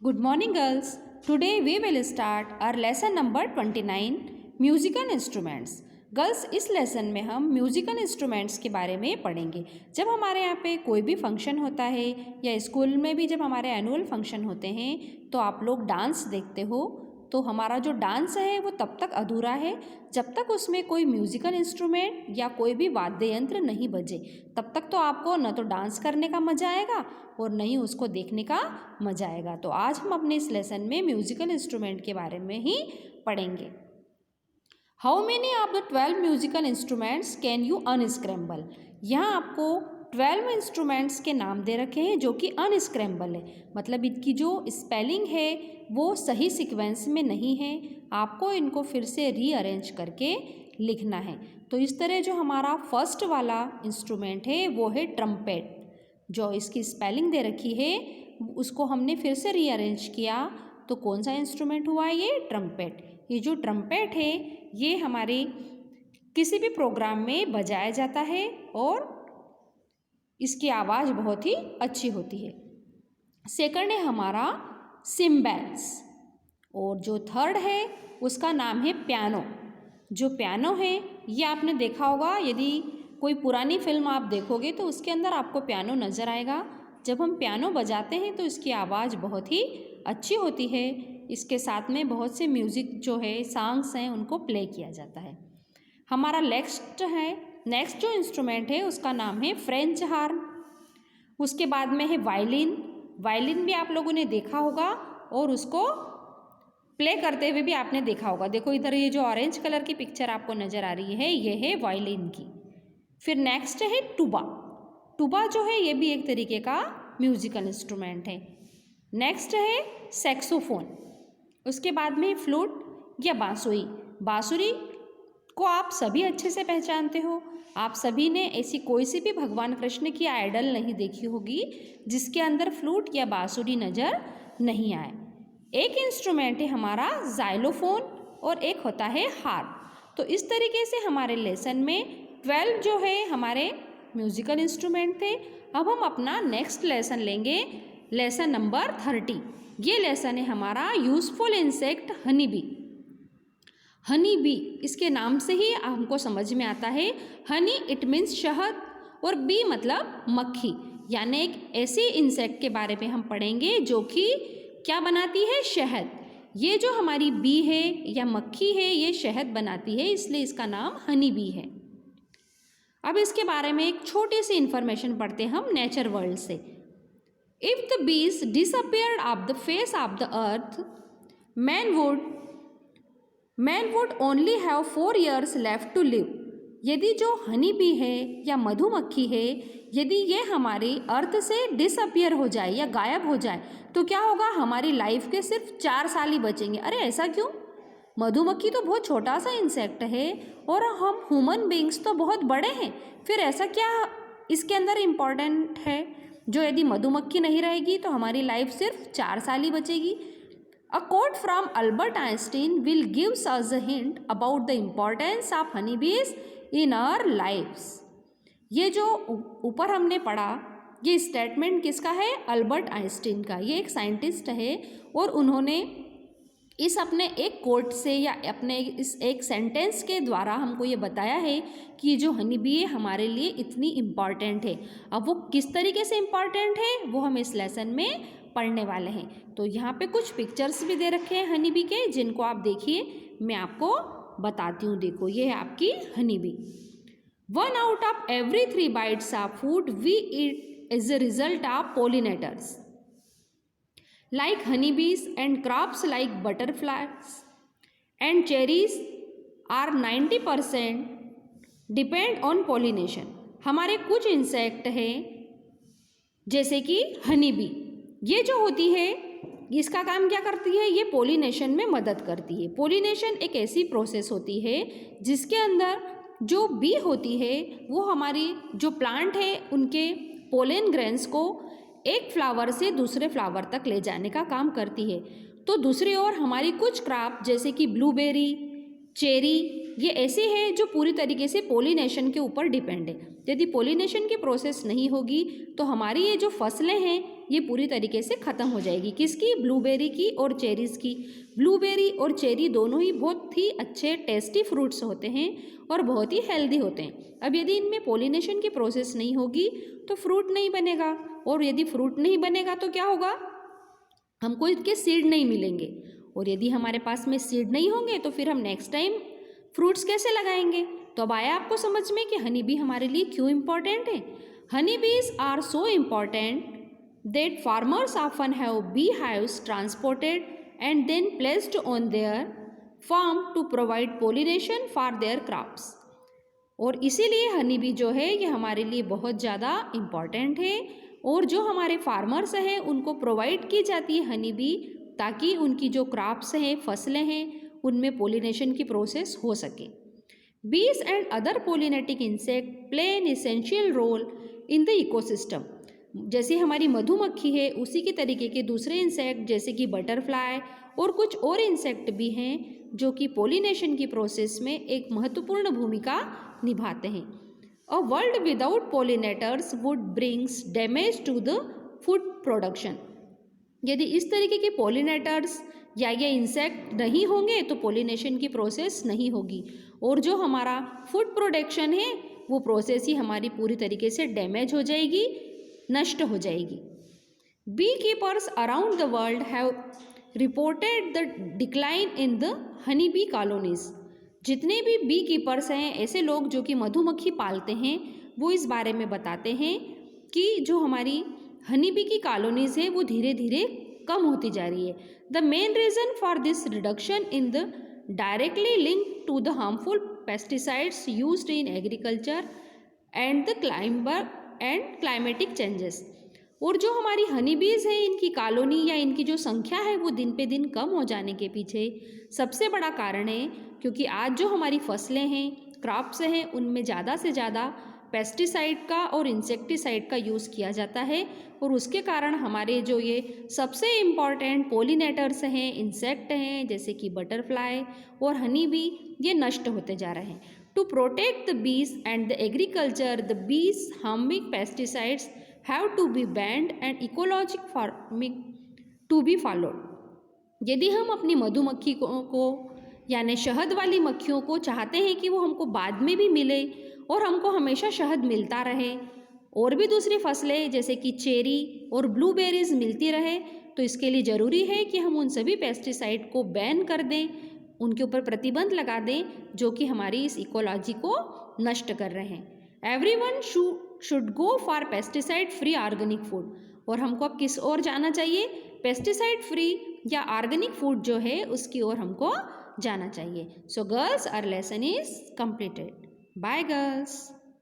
Good morning, girls. Today we will start our lesson number 29 musical instruments. Girls, इस lesson में हम musical instruments के बारे में पढ़ेंगे। जब हमारे यहाँ पे कोई भी फंक्शन होता है या स्कूल में भी जब हमारे एनुअल फंक्शन होते हैं तो आप लोग डांस देखते हो, तो हमारा जो डांस है वो तब तक अधूरा है जब तक उसमें कोई म्यूज़िकल इंस्ट्रूमेंट या कोई भी वाद्य यंत्र नहीं बजे। तब तक तो आपको न तो डांस करने का मज़ा आएगा और न ही उसको देखने का मज़ा आएगा। तो आज हम अपने इस लेसन में म्यूज़िकल इंस्ट्रूमेंट के बारे में ही पढ़ेंगे। How many of the 12 musical instruments can you unscramble. यहाँ आपको 12 इंस्ट्रूमेंट्स के नाम दे रखे हैं जो कि अनस्क्रैम्बल है, मतलब इनकी जो स्पेलिंग है वो सही सीक्वेंस में नहीं है, आपको इनको फिर से रीअरेंज करके लिखना है। तो इस तरह जो हमारा फर्स्ट वाला इंस्ट्रूमेंट है वो है ट्रम्पेट। जो इसकी स्पेलिंग दे रखी है उसको हमने फिर से रीअरेंज किया तो कौन सा इंस्ट्रूमेंट हुआ, ये ट्रम्पेट। ये जो ट्रम्पेट है ये हमारे किसी भी प्रोग्राम में बजाया जाता है और इसकी आवाज़ बहुत ही अच्छी होती है। सेकंड है हमारा सिम्बल्स, और जो थर्ड है उसका नाम है पियानो। जो पियानो है ये आपने देखा होगा, यदि कोई पुरानी फिल्म आप देखोगे तो उसके अंदर आपको पियानो नज़र आएगा। जब हम पियानो बजाते हैं तो इसकी आवाज़ बहुत ही अच्छी होती है। इसके साथ में बहुत से म्यूज़िक जो है सॉन्ग्स हैं उनको प्ले किया जाता है। हमारा नेक्स्ट जो इंस्ट्रूमेंट है उसका नाम है फ्रेंच हार्न। उसके बाद में है वायलिन। वायलिन भी आप लोगों ने देखा होगा और उसको प्ले करते हुए भी आपने देखा होगा। देखो इधर ये जो ऑरेंज कलर की पिक्चर आपको नज़र आ रही है ये है वायलिन की। फिर नेक्स्ट है टूबा। टूबा जो है ये भी एक तरीके का म्यूज़िकल इंस्ट्रूमेंट है। नेक्स्ट है सैक्सोफोन। उसके बाद में फ्लूट या बांसुरी। बांसुरी को आप सभी अच्छे से पहचानते हो। आप सभी ने ऐसी कोई सी भी भगवान कृष्ण की आइडल नहीं देखी होगी जिसके अंदर फ्लूट या बांसुरी नज़र नहीं आए। एक इंस्ट्रूमेंट है हमारा जाइलोफोन और एक होता है हार्प। तो इस तरीके से हमारे लेसन में 12 जो है हमारे म्यूज़िकल इंस्ट्रूमेंट थे। अब हम अपना नेक्स्ट लेसन लेंगे, लेसन नंबर 30। ये लेसन है हमारा useful insect honey bee. Honey bee, इसके नाम से ही हमको समझ में आता है हनी इट मीन्स शहद और बी मतलब मक्खी, यानी एक ऐसे इंसेक्ट के बारे में हम पढ़ेंगे जो कि क्या बनाती है, शहद। ये जो हमारी बी है या मक्खी है ये शहद बनाती है, इसलिए इसका नाम हनी बी है। अब इसके बारे में एक छोटी सी इंफॉर्मेशन पढ़ते हैं हम नेचर वर्ल्ड से। If the bees disappeared off the face of the earth, man would only have 4 years left to live. यदि जो हनी बी है या मधुमक्खी है यदि ये हमारी अर्थ से डिसअपियर हो जाए या गायब हो जाए तो क्या होगा, हमारी लाइफ के सिर्फ 4 साल ही बचेंगे। अरे ऐसा क्यों? मधुमक्खी तो बहुत छोटा सा इंसेक्ट है और हम ह्यूमन बींग्स तो बहुत बड़े हैं, फिर ऐसा क्या इसके अंदर इम्पॉर्टेंट है जो यदि मधुमक्खी नहीं रहेगी तो हमारी लाइफ सिर्फ 4 साल ही बचेगी। A quote from Albert Einstein will gives us a hint about the importance of honeybees in our lives. ये जो ऊपर हमने पढ़ा ये स्टेटमेंट किसका है, अल्बर्ट आइंस्टीन का। ये एक साइंटिस्ट है और उन्होंने इस अपने एक कोट से या अपने इस एक सेंटेंस के द्वारा हमको ये बताया है कि जो हनी बी है हमारे लिए इतनी इम्पॉर्टेंट है। अब वो किस तरीके से इम्पॉर्टेंट है वो हम इस लेसन में पढ़ने वाले हैं। तो यहाँ पे कुछ पिक्चर्स भी दे रखे हैं हनी बी के, जिनको आप देखिए, मैं आपको बताती हूँ। देखो ये है आपकी honey bee. 1 out of every 3 bites of food we eat is a result of pollinators like honeybees, and crops like butterflies and cherries are 90% depend on pollination। हमारे कुछ इंसेक्ट हैं जैसे कि हनी बी, ये जो होती है इसका काम क्या करती है, ये पोलिनेशन में मदद करती है। पोलिनेशन एक ऐसी प्रोसेस होती है जिसके अंदर जो बी होती है वो हमारी जो प्लांट है उनके पोलन ग्रेन्स को एक फ्लावर से दूसरे फ्लावर तक ले जाने का काम करती है। तो दूसरी ओर हमारी कुछ क्रॉप जैसे कि ब्लूबेरी, चेरी, ये ऐसी है जो पूरी तरीके से पोलिनेशन के ऊपर डिपेंड है। यदि पोलिनेशन की प्रोसेस नहीं होगी तो हमारी ये जो फसलें हैं ये पूरी तरीके से ख़त्म हो जाएगी। किसकी? ब्लूबेरी की और चेरीज़ की। ब्लूबेरी और चेरी दोनों ही बहुत ही अच्छे टेस्टी फ्रूट्स होते हैं और बहुत ही हेल्दी होते हैं। अब यदि इनमें पोलिनेशन की प्रोसेस नहीं होगी तो फ्रूट नहीं बनेगा, और यदि फ्रूट नहीं बनेगा तो क्या होगा? हमको इसके सीड नहीं मिलेंगे, और यदि हमारे पास में सीड नहीं होंगे तो फिर हम नेक्स्ट टाइम फ्रूट्स कैसे लगाएंगे? तो अब आया आपको समझ में कि हनी बी हमारे लिए क्यों इम्पॉर्टेंट है। Honey bees are so important that farmers often have bee hives transported and then placed on their farm to provide pollination for their crops. और इसीलिए हनी बी जो है ये हमारे लिए बहुत ज़्यादा इम्पॉर्टेंट है, और जो हमारे फार्मर्स हैं उनको प्रोवाइड की जाती है हनी बी, ताकि उनकी जो क्रॉप्स हैं, फसलें हैं, उनमें पोलिनेशन की प्रोसेस हो सके। Bees and other pollinating insect play an essential role in the ecosystem. जैसे हमारी मधुमक्खी है उसी के तरीके के दूसरे इंसेक्ट जैसे कि बटरफ्लाई और कुछ और इंसेक्ट भी हैं जो कि पोलिनेशन की प्रोसेस में एक महत्वपूर्ण भूमिका निभाते हैं। A world without pollinators would brings damage to the food production. यदि इस तरीके के पोलिनेटर्स या ये इंसेक्ट नहीं होंगे तो पोलिनेशन की प्रोसेस नहीं होगी, और जो हमारा फूड प्रोडक्शन है वो प्रोसेस ही हमारी पूरी तरीके से डैमेज हो जाएगी, नष्ट हो जाएगी। Bee keepers around the world have reported the decline in the honey bee colonies. जितने भी बी कीपर्स हैं, ऐसे लोग जो कि मधुमक्खी पालते हैं, वो इस बारे में बताते हैं कि जो हमारी हनी बी की कॉलोनीज़ है वो धीरे धीरे कम होती जा रही है। The main reason for this reduction in the directly link to the harmful pesticides used in agriculture and the climatic changes. और जो हमारी हनी बीज है इनकी कॉलोनी या इनकी जो संख्या है वो दिन पे दिन कम हो जाने के पीछे सबसे बड़ा कारण है क्योंकि आज जो हमारी फसलें हैं, क्रॉप्स हैं, उनमें ज़्यादा से ज़्यादा पेस्टिसाइड का और इंसेक्टिसाइड का यूज़ किया जाता है, और उसके कारण हमारे जो ये सबसे इम्पॉर्टेंट पोलिनेटर्स हैं, इंसेक्ट हैं जैसे कि बटरफ्लाई और हनी बी, ये नष्ट होते जा रहे हैं। To protect the bees and the agriculture, the bees harming pesticides have to be banned and ecologic farming to be followed. यदि हम अपनी मधुमक्खी को यानी शहद वाली मक्खियों को चाहते हैं कि वो हमको बाद में भी मिले और हमको हमेशा शहद मिलता रहे, और भी दूसरी फसलें जैसे कि चेरी और ब्लूबेरीज मिलती रहे, तो इसके लिए ज़रूरी है कि हम उन सभी पेस्टिसाइड को बैन कर दें, उनके ऊपर प्रतिबंध लगा दें जो कि हमारी इस इकोलॉजी को नष्ट कर रहे हैं। Everyone should go for pesticide free organic food. और हमको अब किस ओर जाना चाहिए? पेस्टिसाइड फ्री या ऑर्गेनिक फूड जो है उसकी ओर हमको जाना चाहिए। So girls, our lesson is completed. Bye girls.